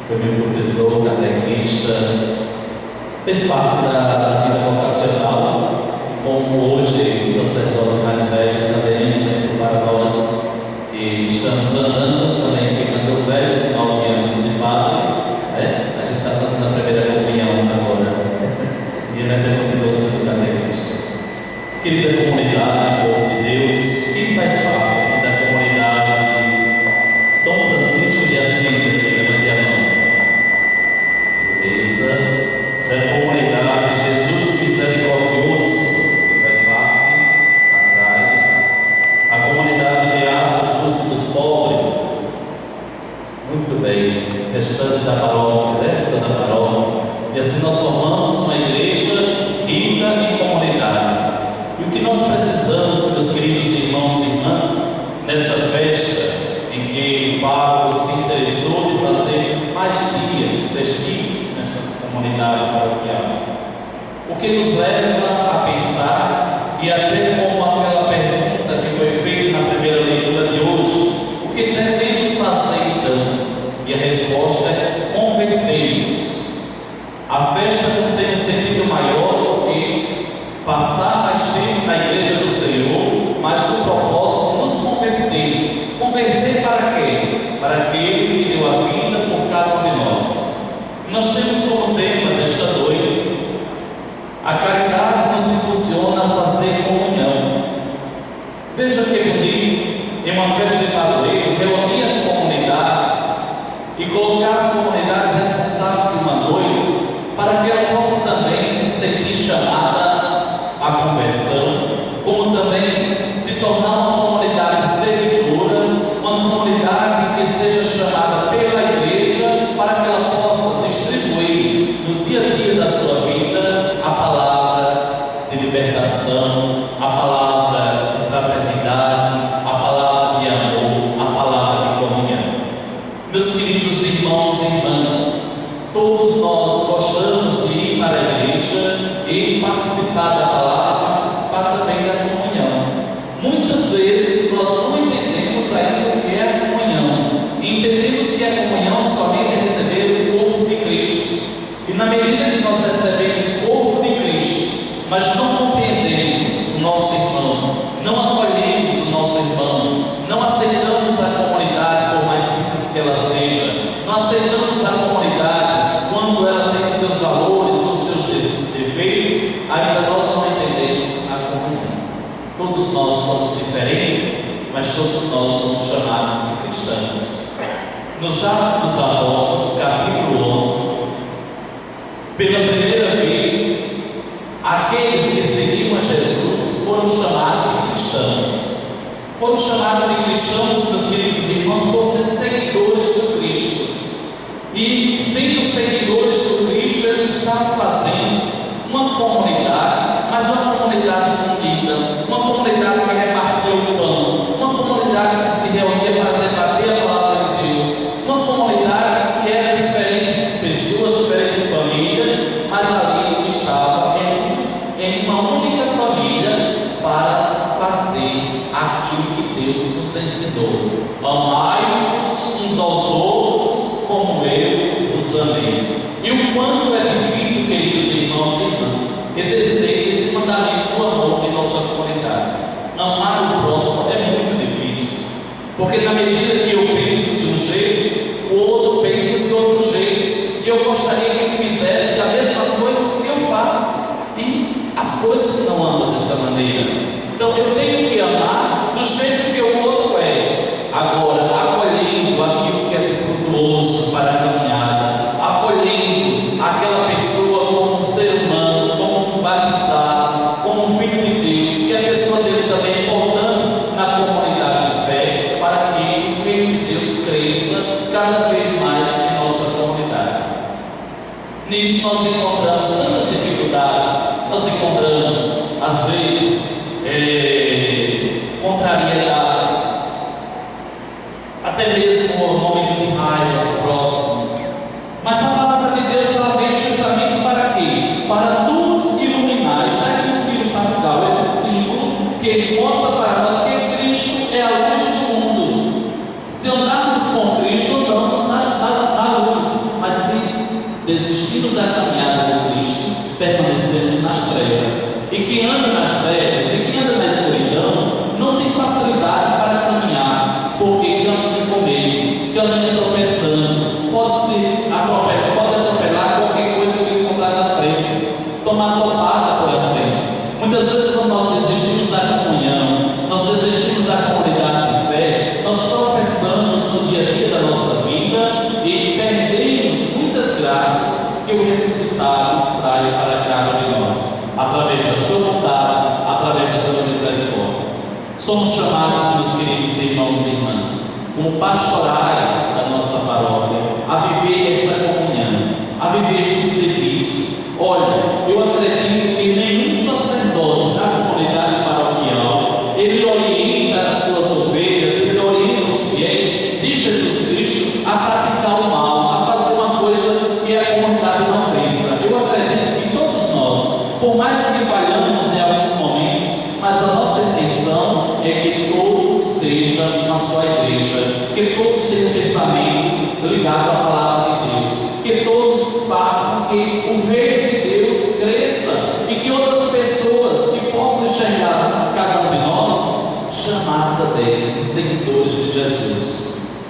foi meu professor, catequista, fez parte da vida vocacional, como hoje o sacerdote mais velho também, sempre para nós que estamos andando, também ficando velho, de 9 anos de padre, né? A gente está fazendo a primeira comunhão agora, e ele é continuou sendo catequista. Querida comunidade, povo de Deus, quem faz parte aqui da comunidade São Francisco de Assis, aqui, levante a mão. Beleza? Da comunidade Jesus Misericordioso, que faz parte, atrás. A comunidade Beata Cruz dos Pobres. Muito bem. Restante da paróquia, né? Toda a paróquia. E assim nós formamos uma igreja rica em comunidades. E o que nós precisamos, meus queridos irmãos e irmãs, nessa festa em que o Papa se interessou de fazer mais dias festivos nessa comunidade paroquial, o que nos leva a pensar, e até como aquela pergunta que foi feita na primeira leitura de hoje, o que devemos fazer então? E a resposta é: converter-nos. A festa não tem um sentido maior do que passar mais tempo na igreja do Senhor, mas com o propósito de nos converter. Converter para quê? Para aquele que deu a vida por cada um de nós. E nós temos como tema desta noite: a caridade nos impulsiona a fazer comunhão. Veja que bonito, em uma festa de padroeiro, reunir as comunidades e colocar as comunidades responsáveis de uma noite, para que ela possa também se sentir chamada à conversão, como também se tornar uma comunidade seguidora, uma comunidade que seja chamada pela igreja, para que ela possa distribuir no dia a dia da sua vida a palavra de libertação, a palavra de fraternidade, a palavra de amor, a palavra de comunhão. Meus queridos irmãos e irmãs, todos nós gostamos de ir para a igreja e participar da palavra, participar também da comunhão. Muitas vezes nós não entendemos ainda o que é a comunhão. Entendemos que a comunhão somente é receber o corpo de Cristo. E na medida que nós recebemos o corpo de Cristo, mas não compreendemos o nosso irmão, não acolhemos o nosso irmão, não aceitamos a comunidade por mais simples que ela seja, não aceitamos a comunidade quando ela tem os seus valores, os seus defeitos, ainda nós não entendemos a comunhão. Todos nós somos diferentes, mas todos nós somos chamados de cristãos. Nos Atos dos Apóstolos, capítulo 11, pela primeira vez, aqueles que seguiam a Jesus foram chamados de cristãos. Foram chamados de cristãos, meus queridos irmãos, por ser seguidores do Cristo. E, sendo seguidores do Cristo, eles estavam fazendo uma comunidade, mas uma comunidade unida, uma comunidade que repartia o pão, uma comunidade que se reunia para debater a palavra de Deus, uma comunidade que era diferente de pessoas, diferente de famílias, mas ali estava em uma única família para fazer aquilo que Deus nos ensinou: amai-vos uns aos outros como eu vos amei. E o quanto é difícil, queridos irmãos e irmãs, exercer esse mandamento do amor em nossa comunidade. Amar o próximo é muito difícil, porque na medida que eu penso de um jeito, o outro pensa de outro jeito, e eu gostaria que ele fizesse a mesma coisa que eu faço, e as coisas não andam desta maneira. Então eu tenho que amar do jeito que o outro é, agora acolhendo aquilo que é frutuoso para a caminhada, acolhendo aquela pessoa como um ser humano, como um batizado, como um filho de Deus, que a pessoa dele também é importante na comunidade de fé, para que o reino de Deus cresça cada vez mais em nossa comunidade. Nisso nós encontramos tantas dificuldades, nós encontramos às vezes contrariedades, até mesmo o momento de raiva do próximo. Mas a palavra de Deus ela vem justamente para quê? Para nos iluminar. Está aqui no Sírio Pascal, esse símbolo que ele mostra para nós que Cristo é a luz do mundo. Se andarmos com Cristo, andamos na luz, desistimos da caminhada com Cristo, permanecemos nas trevas. E quem anda nas trevas, e quem anda na escuridão, não tem facilidade para caminhar, porque caminha com medo, caminha tropeçando, pode atropelar qualquer coisa que encontrar na frente, tomar topada por a frente. Muitas vezes, quando nós desistimos da comunhão, nós desistimos da comunidade de fé, nós tropeçamos no dia a dia da nossa vida e perdemos muitas graças que o ressuscitado traz para cada um de nós, através da sua vontade, através da sua misericórdia. Somos chamados, meus queridos irmãos e irmãs, como pastorais da nossa paróquia, a viver esta comunhão, a viver este serviço. Olha, eu acredito que nenhum sacerdote da comunidade paroquial, ele orienta as suas ovelhas, ele orienta os fiéis de Jesus Cristo a praticar o mal, a fazer uma coisa que a comunidade não pensa. Eu acredito que todos nós, por mais que falhamos em alguns momentos, mas a nossa intenção é que todos estejam na sua igreja, que todos tenham um pensamento ligado à palavra de Deus, que todos façam com que o reino de Deus cresça e que outras pessoas que possam enxergar cada um de nós chamar também de seguidores de Jesus.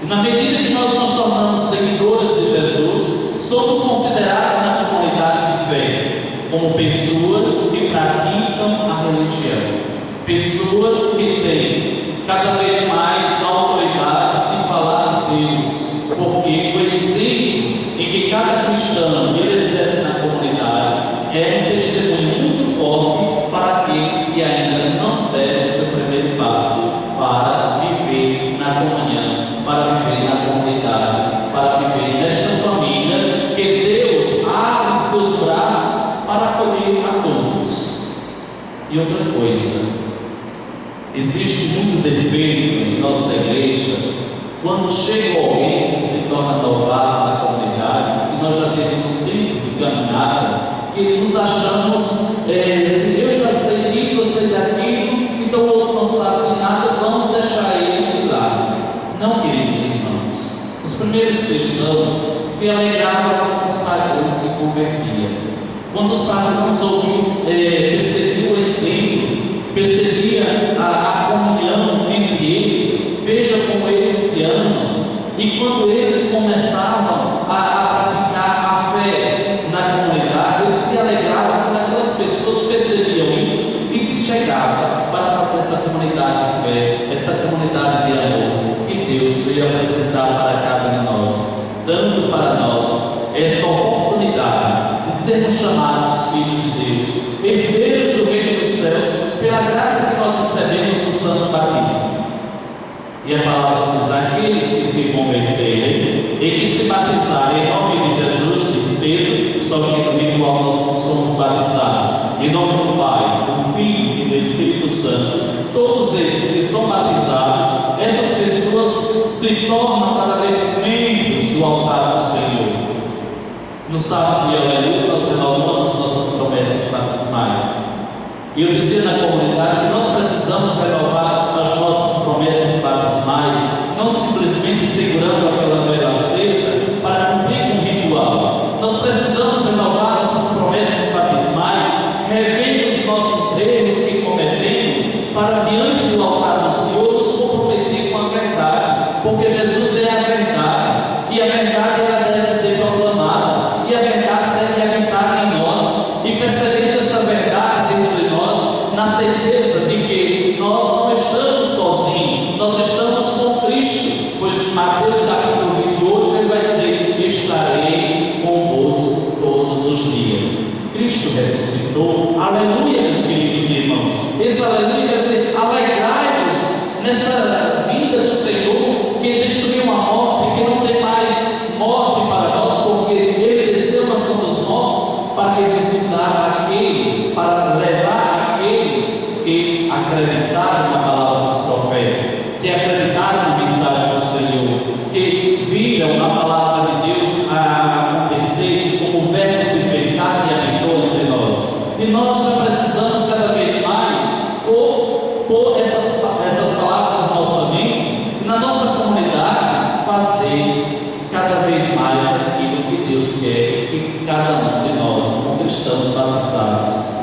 E na medida que nós nos tornamos seguidores de Jesus, somos considerados na comunidade de fé como pessoas que praticam a religião, pessoas que têm cada vez mais a autoridade de falar de Deus, porque o exemplo em que cada cristão ele exerce na comunidade é um testemunho muito forte para aqueles que ainda não deram o seu primeiro passo para viver na comunhão, para viver na comunidade, para viver nesta família que Deus abre seus braços para acolher a todos. E outra coisa, existe muito defeito em nossa igreja quando chega alguém que se torna novato na comunidade, e nós já temos um tempo de caminhada, que nos achamos, eu já sei disso, eu sei daquilo, então o outro não sabe de nada, vamos deixar ele de lado. Não, queridos irmãos, os primeiros cristãos se alegravam quando os pagãos se convertiam, quando os pagãos percebiam o exemplo, percebia a comunhão entre eles, veja como eles se amam, e quando eles começavam a praticar a fé na comunidade, eles se alegravam quando aquelas pessoas percebiam isso e se chegavam para fazer essa comunidade de fé, essa comunidade de amor que Deus veio apresentar para cada um de nós, dando para nós essa oportunidade de sermos chamados filhos de Deus, herdeiros do reino dos céus, pela graça que nós recebemos no santo batismo. E a palavra diz: aqueles que se converterem e que se batizarem em nome de Jesus, diz Pedro, só que no ritual nós não somos batizados, em nome do Pai, do Filho e do Espírito Santo, todos esses que são batizados, essas pessoas se tornam cada vez membros do altar do Senhor. No sábado de Aleluia, nós renovamos nossas promessas batismais. E eu dizia na comunidade que nós precisamos renovar as nossas promessas batismais, não simplesmente segurando aquela vela acesa para cumprir com o ritual. Nós precisamos renovar nossas promessas batismais, revendo os nossos erros que cometemos, para diante do altar do Senhor nos comprometer com a verdade, porque Jesus é a verdade, e a verdade ela deve ser proclamada, e a verdade deve habitar em nós, e percebendo essa verdade dentro de nós, na certeza de que nós não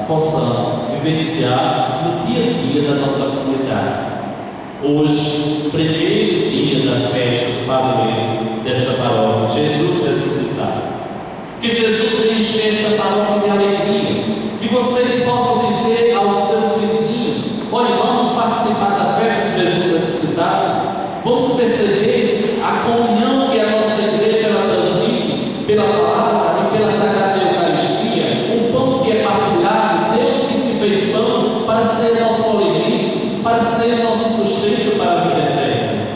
possamos vivenciar no dia a dia da nossa comunidade. Hoje, primeiro dia da festa do padroeiro desta paróquia, Jesus ressuscitado. Que Jesus enche esta paróquia de alegria, que vocês possam dizer aos seus vizinhos: olha, vamos participar da festa de Jesus ressuscitado. Vamos perceber a comunhão que a nossa igreja transmite pela palavra e pela Sagrada Eucaristia, o pão que é partilhado, Deus que se fez pão para ser nosso alimento, para ser nosso sustento para a vida eterna.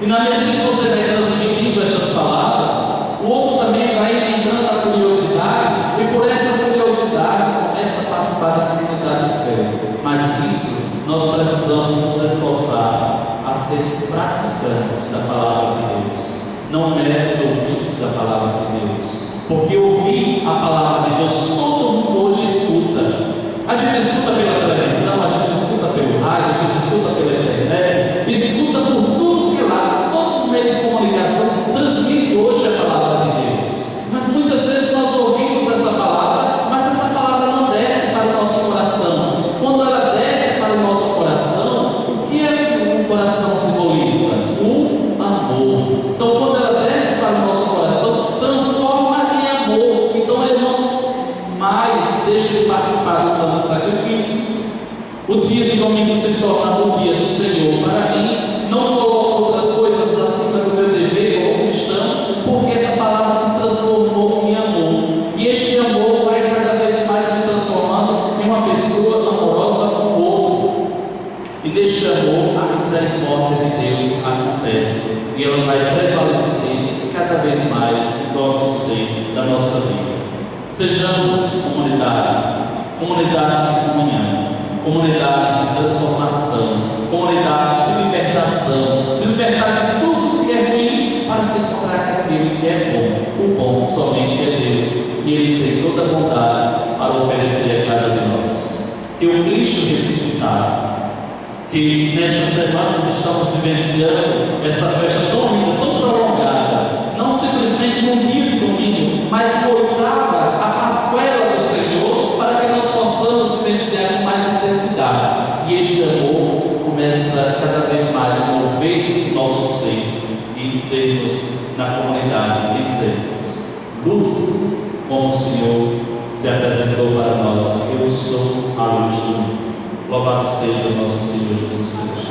E na medida que você vai transmitindo estas palavras, o outro também vai entrando na curiosidade, e por essa curiosidade começa a participar da comunidade de fé. Mas isso nós precisamos nos esforçar a sermos praticantes da palavra de Deus, não meros ouvintes da palavra de Deus, porque ouvir a palavra de Deus todo mundo hoje escuta. A gente escuta pela televisão, a gente escuta pelo rádio, a gente escuta pela internet, escuta por tudo que é lá, todo meio de comunicação transmite hoje a palavra de Deus. Mas muitas vezes nós ouvimos essa palavra, mas essa palavra não desce para o nosso coração. Quando ela desce para o nosso coração, o que é o coração simboliza? O amor. Então, quando ela desce para o nosso coração, transforma em amor. Então, eu não mais deixo de participar do Santo Sacrifício. O dia de domingo se torna o dia do Senhor para mim. Não coloco outras coisas acima do meu dever como cristão, porque essa palavra se transformou em amor. E este amor vai cada vez mais me transformando em uma pessoa amorosa com o outro. E deste amor, a misericórdia de Deus acontece. E ela vai prevalecer cada vez mais no nosso ser da nossa vida. Sejamos comunidades de comunhão, comunidade de transformação, comunidades de libertação, se libertar de tudo que é ruim para se encontrar com aquilo que é bom. O bom somente é Deus, e Ele tem toda a bondade para oferecer a cada um de nós. Que o Cristo ressuscitado, que nestas semanas estamos vivenciando essa festa tão prolongada, não simplesmente num dia de domingo, mas voltada à Pascuela do Senhor, para que nós possamos vivenciar com mais intensidade. E este amor começa cada vez mais a mover o nosso ser, e sermos na comunidade, e sermos luzes, como o Senhor se apresentou para nós. Eu sou a luz do mundo. Louvado seja o nosso Senhor Jesus Cristo.